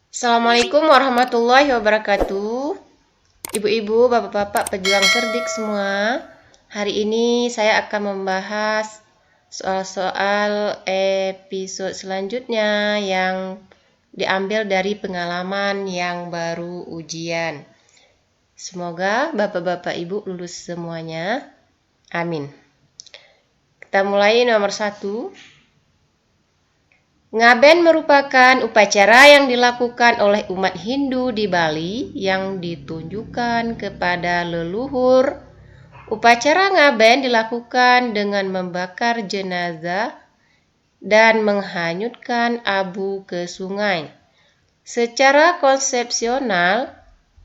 Assalamualaikum warahmatullahi wabarakatuh. Ibu-ibu, bapak-bapak, pejuang cerdik semua. Hari ini saya akan membahas soal-soal episode selanjutnya yang diambil dari pengalaman yang baru ujian. Semoga bapak-bapak ibu lulus semuanya. Amin. Kita mulai nomor 1. Ngaben merupakan upacara yang dilakukan oleh umat Hindu di Bali yang ditunjukkan kepada leluhur. Upacara ngaben dilakukan dengan membakar jenazah dan menghanyutkan abu ke sungai. Secara konsepsional,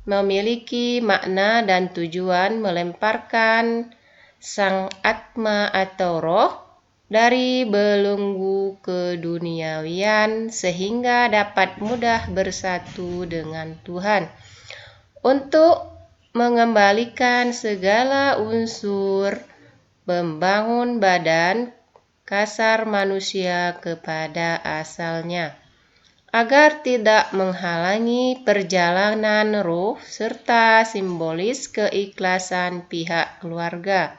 memiliki makna dan tujuan melemparkan sang atma atau roh dari belenggu keduniawian sehingga dapat mudah bersatu dengan Tuhan untuk mengembalikan segala unsur membangun badan kasar manusia kepada asalnya agar tidak menghalangi perjalanan ruh serta simbolis keikhlasan pihak keluarga.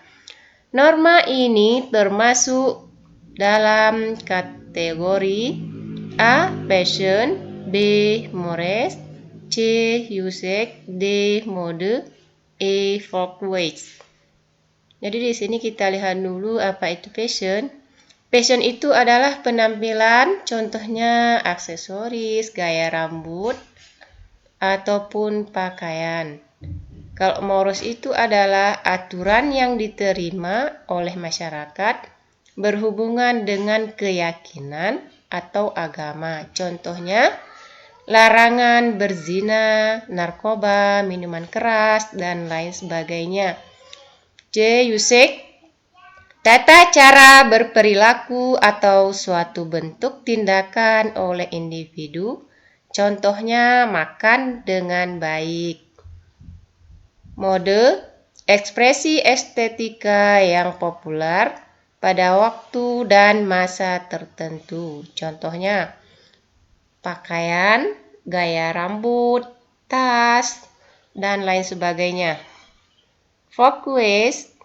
Norma ini termasuk dalam kategori A. Passion, B. Mores, C. Usage, D. Mode, E. Folkways. Jadi di sini kita lihat dulu apa itu fashion. Fashion itu adalah penampilan, contohnya aksesoris, gaya rambut, ataupun pakaian. Kalau moros itu adalah aturan yang diterima oleh masyarakat berhubungan dengan keyakinan atau agama. Contohnya, larangan berzina, narkoba, minuman keras, dan lain sebagainya. C. Usage, tata cara berperilaku atau suatu bentuk tindakan oleh individu. Contohnya, makan dengan baik. Mode, ekspresi estetika yang populer pada waktu dan masa tertentu. Contohnya, pakaian, gaya rambut, tas, dan lain sebagainya. Folkways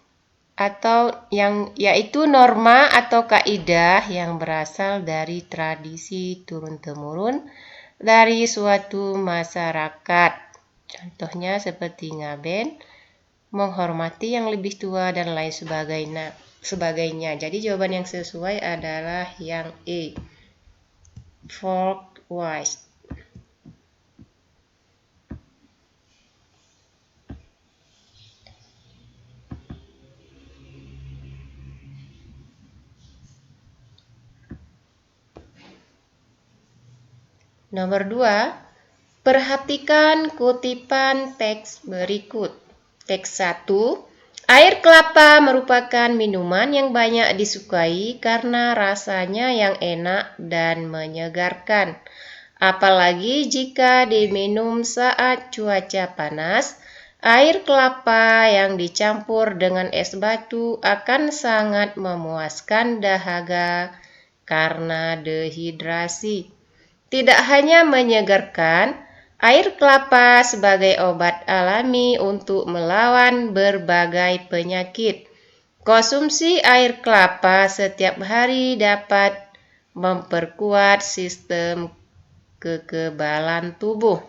atau yang yaitu norma atau kaidah yang berasal dari tradisi turun-temurun dari suatu masyarakat. Contohnya seperti ngaben, menghormati yang lebih tua, dan lain sebagainya. Jadi jawaban yang sesuai adalah yang E. Folkways. Nomor 2. Perhatikan kutipan teks berikut. Teks 1. Air kelapa merupakan minuman yang banyak disukai karena rasanya yang enak dan menyegarkan. Apalagi jika diminum saat cuaca panas, air kelapa yang dicampur dengan es batu akan sangat memuaskan dahaga karena dehidrasi. Tidak hanya menyegarkan, air kelapa sebagai obat alami untuk melawan berbagai penyakit. Konsumsi air kelapa setiap hari dapat memperkuat sistem kekebalan tubuh.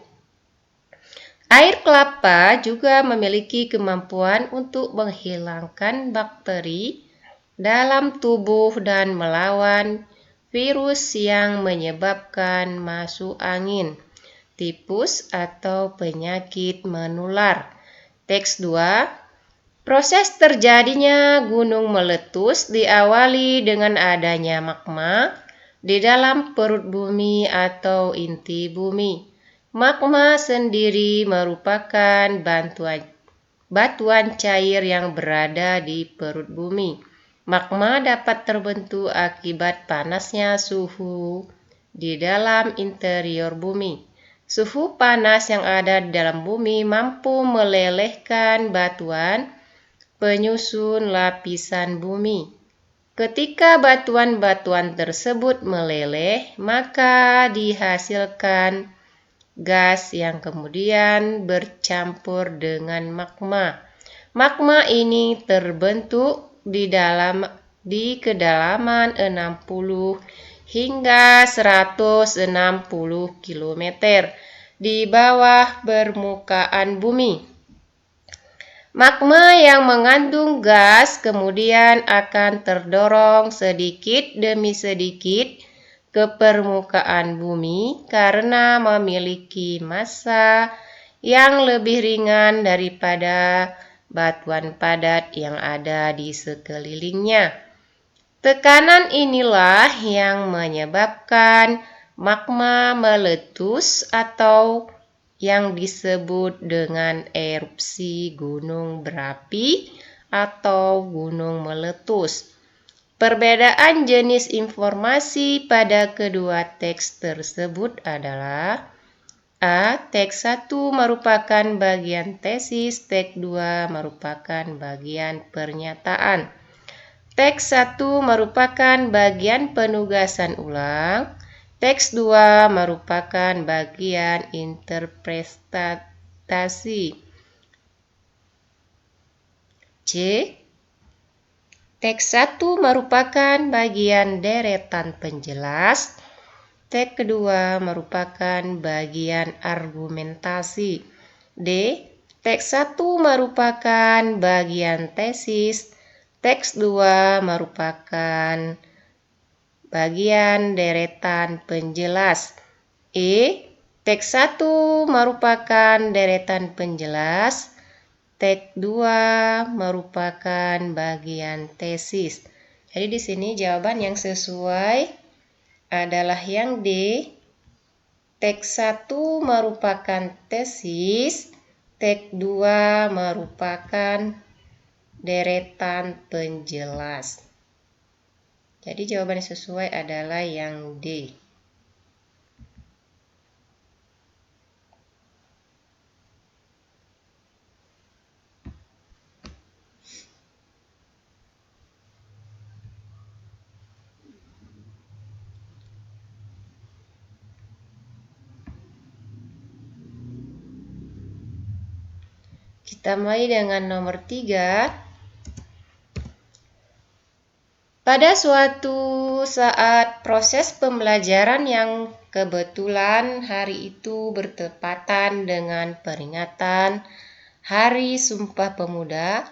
Air kelapa juga memiliki kemampuan untuk menghilangkan bakteri dalam tubuh dan melawan virus yang menyebabkan masuk angin, tipus, atau penyakit menular. Teks 2. Proses terjadinya gunung meletus diawali dengan adanya magma di dalam perut bumi atau inti bumi. Magma sendiri merupakan batuan cair yang berada di perut bumi. Magma dapat terbentuk akibat panasnya suhu di dalam interior bumi. Suhu panas yang ada di dalam bumi mampu melelehkan batuan penyusun lapisan bumi. Ketika batuan-batuan tersebut meleleh, maka dihasilkan gas yang kemudian bercampur dengan magma. Magma ini terbentuk di kedalaman 60 hingga 160 km di bawah permukaan bumi. Magma yang mengandung gas kemudian akan terdorong sedikit demi sedikit ke permukaan bumi karena memiliki massa yang lebih ringan daripada batuan padat yang ada di sekelilingnya. Tekanan inilah yang menyebabkan magma meletus atau yang disebut dengan erupsi gunung berapi atau gunung meletus. Perbedaan jenis informasi pada kedua teks tersebut adalah A. Teks 1 merupakan bagian tesis, teks 2 merupakan bagian pernyataan. Teks 1 merupakan bagian penugasan ulang. Teks 2 merupakan bagian interpretasi. C. Teks 1 merupakan bagian deretan penjelas. Teks kedua merupakan bagian argumentasi. D. Teks 1 merupakan bagian tesis. Teks 2 merupakan bagian deretan penjelas. E. Teks 1 merupakan deretan penjelas. Teks 2 merupakan bagian tesis. Jadi di sini jawaban yang sesuai adalah yang D. Teks 1 merupakan tesis. Teks 2 merupakan deretan penjelas. Jadi jawaban yang sesuai adalah yang D. Kita mulai dengan nomor 3. Pada suatu saat proses pembelajaran yang kebetulan hari itu bertepatan dengan peringatan Hari Sumpah Pemuda,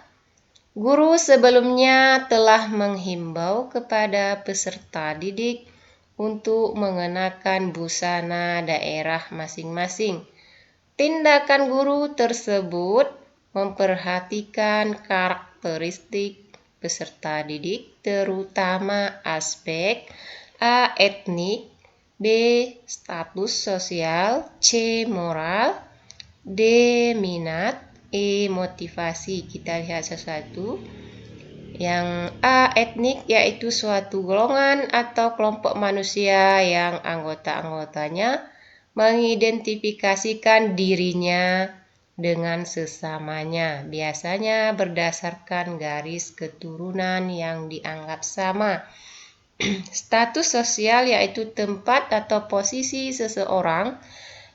guru sebelumnya telah menghimbau kepada peserta didik untuk mengenakan busana daerah masing-masing. Tindakan guru tersebut memperhatikan karakteristik peserta didik, terutama aspek A. Etnik, B. Status sosial, C. Moral, D. Minat, E. Motivasi. Kita lihat satu-satu. Yang A. Etnik yaitu suatu golongan atau kelompok manusia yang anggota-anggotanya mengidentifikasikan dirinya dengan sesamanya, biasanya berdasarkan garis keturunan yang dianggap sama. Status sosial yaitu tempat atau posisi seseorang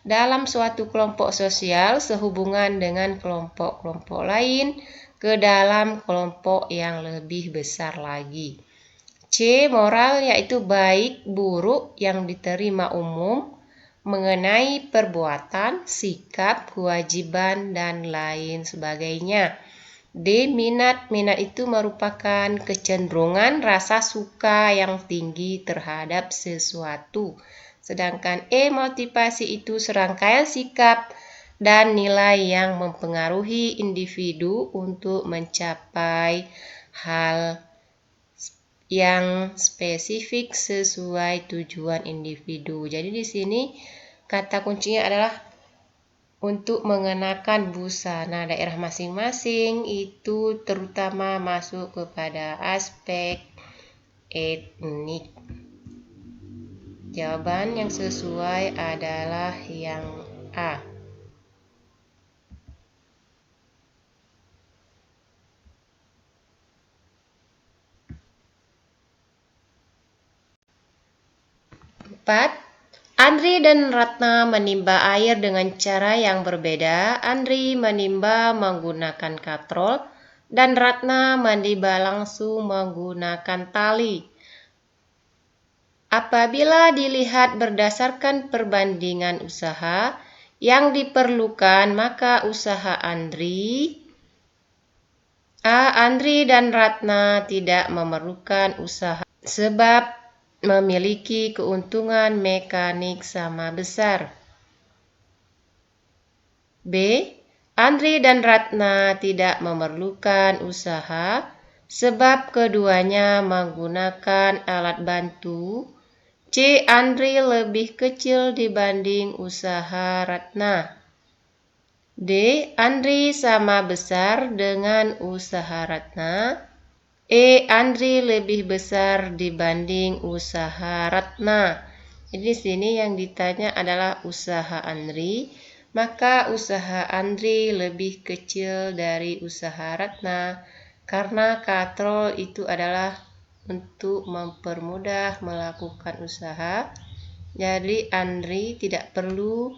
dalam suatu kelompok sosial sehubungan dengan kelompok-kelompok lain ke dalam kelompok yang lebih besar lagi. C. Moral yaitu baik buruk yang diterima umum mengenai perbuatan, sikap, kewajiban, dan lain sebagainya. D. Minat. Minat itu merupakan kecenderungan rasa suka yang tinggi terhadap sesuatu. Sedangkan E. Motivasi itu serangkaian sikap dan nilai yang mempengaruhi individu untuk mencapai hal yang spesifik sesuai tujuan individu. Jadi di sini kata kuncinya adalah untuk mengenakan busana daerah masing-masing, itu terutama masuk kepada aspek etnik. Jawaban yang sesuai adalah yang A. Empat, Andri dan Ratna menimba air dengan cara yang berbeda. Andri menimba menggunakan katrol dan Ratna menimba langsung menggunakan tali. Apabila dilihat berdasarkan perbandingan usaha yang diperlukan, maka usaha Andri dan Ratna tidak memerlukan usaha sebab memiliki keuntungan mekanik sama besar. B. Andri dan Ratna tidak memerlukan usaha sebab keduanya menggunakan alat bantu. C. Andri lebih kecil dibanding usaha Ratna. D. Andri sama besar dengan usaha Ratna. E. Andri lebih besar dibanding usaha Ratna. Jadi sini yang ditanya adalah usaha Andri, maka usaha Andri lebih kecil dari usaha Ratna karena katrol itu adalah untuk mempermudah melakukan usaha. Jadi Andri tidak perlu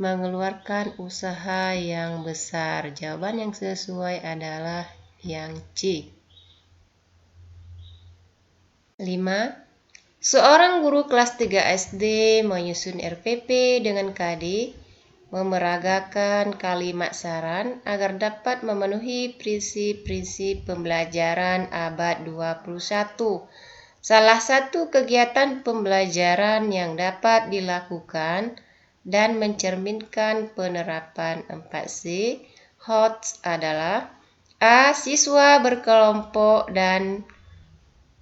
mengeluarkan usaha yang besar. Jawaban yang sesuai adalah yang C. 5. Seorang guru kelas 3 SD menyusun RPP dengan KD memeragakan kalimat saran agar dapat memenuhi prinsip-prinsip pembelajaran abad 21. Salah satu kegiatan pembelajaran yang dapat dilakukan dan mencerminkan penerapan 4C HOTS adalah A. Siswa berkelompok dan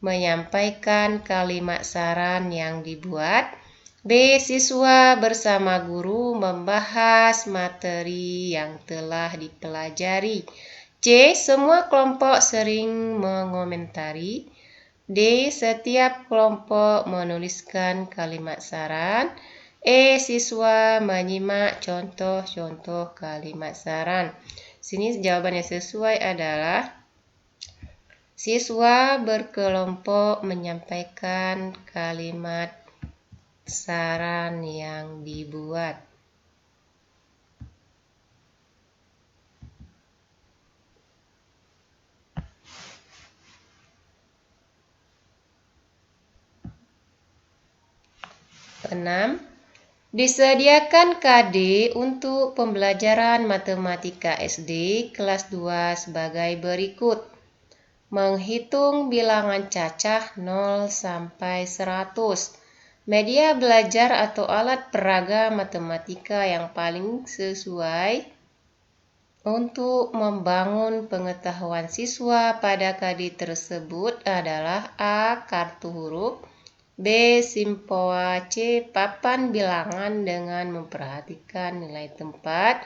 menyampaikan kalimat saran yang dibuat. B. Siswa bersama guru membahas materi yang telah dipelajari. C. Semua kelompok sering mengomentari. D. Setiap kelompok menuliskan kalimat saran. E. Siswa menyimak contoh-contoh kalimat saran. Sini jawaban yang sesuai adalah siswa berkelompok menyampaikan kalimat saran yang dibuat. Enam, disediakan KD untuk pembelajaran matematika SD kelas 2 sebagai berikut. Menghitung bilangan cacah 0 sampai 100. Media belajar atau alat peraga matematika yang paling sesuai untuk membangun pengetahuan siswa pada KD tersebut adalah A. Kartu huruf, B. Simpoa, C. Papan bilangan dengan memperhatikan nilai tempat,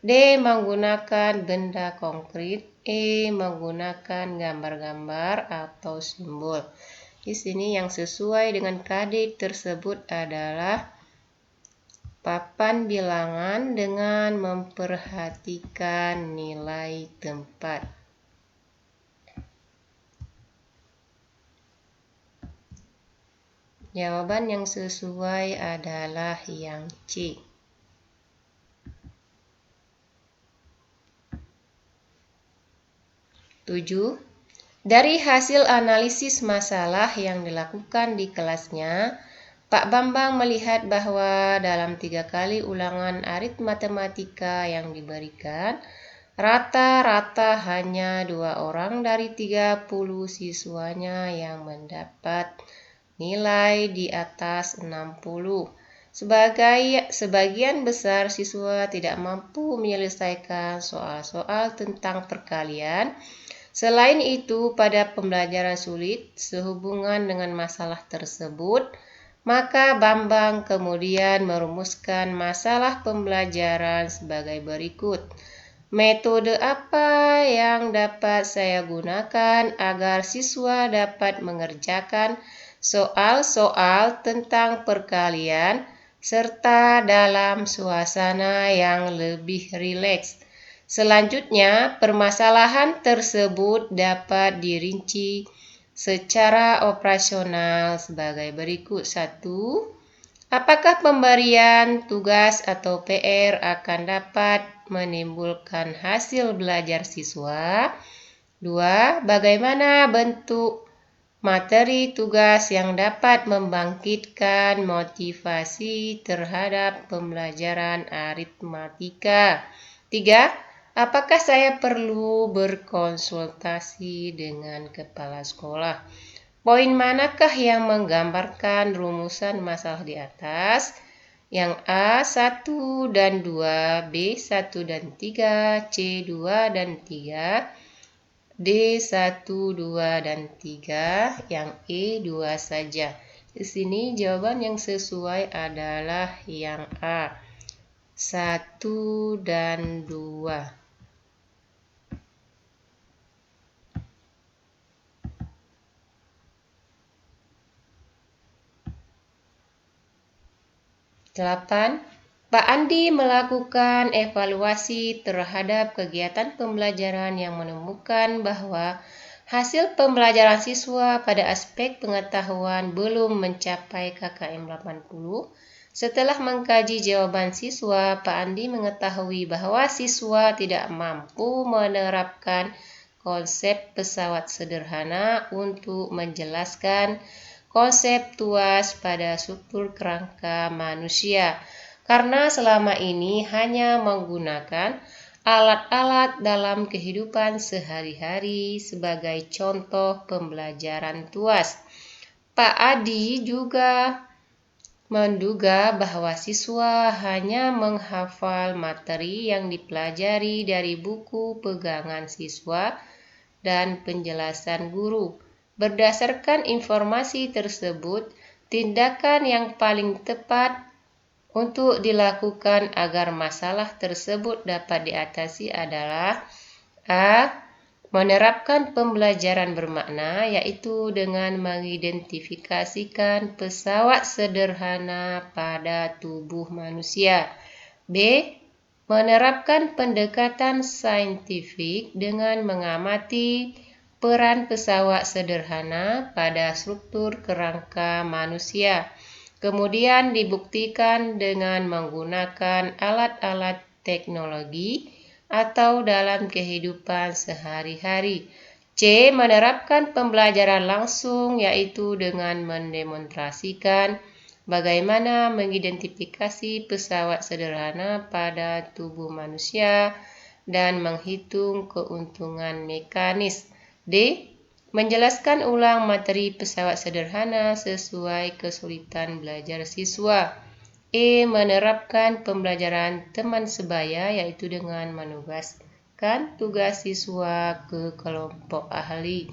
D. Menggunakan benda konkret, E. Menggunakan gambar-gambar atau simbol. Di sini yang sesuai dengan KD tersebut adalah papan bilangan dengan memperhatikan nilai tempat. Jawaban yang sesuai adalah yang C. 7. Dari hasil analisis masalah yang dilakukan di kelasnya, Pak Bambang melihat bahwa dalam 3 kali ulangan aritmatika yang diberikan, rata-rata hanya 2 orang dari 30 siswanya yang mendapat nilai di atas 60. Sebagian besar siswa tidak mampu menyelesaikan soal-soal tentang perkalian. Selain itu, pada pembelajaran sulit sehubungan dengan masalah tersebut, maka Bambang kemudian merumuskan masalah pembelajaran sebagai berikut. Metode apa yang dapat saya gunakan agar siswa dapat mengerjakan soal-soal tentang perkalian serta dalam suasana yang lebih rileks? Selanjutnya, permasalahan tersebut dapat dirinci secara operasional sebagai berikut. 1. Apakah pemberian tugas atau PR akan dapat menimbulkan hasil belajar siswa? 2. Bagaimana bentuk materi tugas yang dapat membangkitkan motivasi terhadap pembelajaran aritmatika? 3. Apakah saya perlu berkonsultasi dengan kepala sekolah? Poin manakah yang menggambarkan rumusan masalah di atas? Yang A 1 dan 2, B 1 dan 3, C 2 dan 3, D 1, 2 dan 3, yang E 2 saja. Di sini jawaban yang sesuai adalah yang A 1 dan 2. Delapan, Pak Andi melakukan evaluasi terhadap kegiatan pembelajaran yang menemukan bahwa hasil pembelajaran siswa pada aspek pengetahuan belum mencapai KKM 80. Setelah mengkaji jawaban siswa, Pak Andi mengetahui bahwa siswa tidak mampu menerapkan konsep pesawat sederhana untuk menjelaskan konsep tuas pada struktur kerangka manusia, karena selama ini hanya menggunakan alat-alat dalam kehidupan sehari-hari sebagai contoh pembelajaran tuas. Pak Adi juga menduga bahwa siswa hanya menghafal materi yang dipelajari dari buku pegangan siswa dan penjelasan guru. Berdasarkan informasi tersebut, tindakan yang paling tepat untuk dilakukan agar masalah tersebut dapat diatasi adalah A. Menerapkan pembelajaran bermakna, yaitu dengan mengidentifikasikan pesawat sederhana pada tubuh manusia. B. Menerapkan pendekatan saintifik dengan mengamati peran pesawat sederhana pada struktur kerangka manusia, kemudian dibuktikan dengan menggunakan alat-alat teknologi atau dalam kehidupan sehari-hari. C. Menerapkan pembelajaran langsung, yaitu dengan mendemonstrasikan bagaimana mengidentifikasi pesawat sederhana pada tubuh manusia dan menghitung keuntungan mekanis. D. Menjelaskan ulang materi pesawat sederhana sesuai kesulitan belajar siswa. E. Menerapkan pembelajaran teman sebaya, yaitu dengan menugaskan tugas siswa ke kelompok ahli.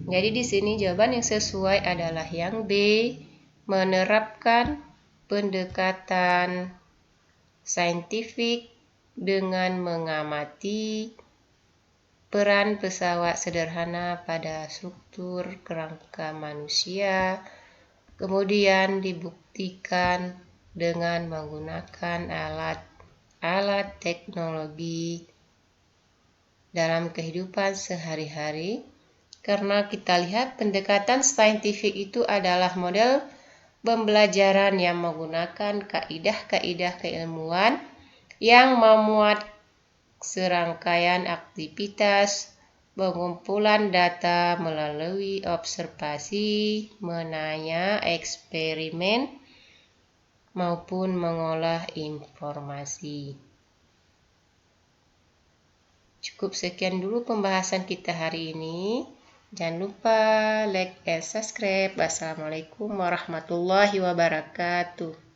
Jadi di sini jawaban yang sesuai adalah yang B. Menerapkan pendekatan saintifik dengan mengamati peran pesawat sederhana pada struktur kerangka manusia, kemudian dibuktikan dengan menggunakan alat teknologi dalam kehidupan sehari-hari. Karena kita lihat pendekatan saintifik itu adalah model pembelajaran yang menggunakan kaidah-kaidah keilmuan yang memuat serangkaian aktivitas pengumpulan data melalui observasi, menanya, eksperimen, maupun mengolah informasi. Cukup sekian dulu pembahasan kita hari ini. Jangan lupa like and subscribe. Wassalamualaikum warahmatullahi wabarakatuh.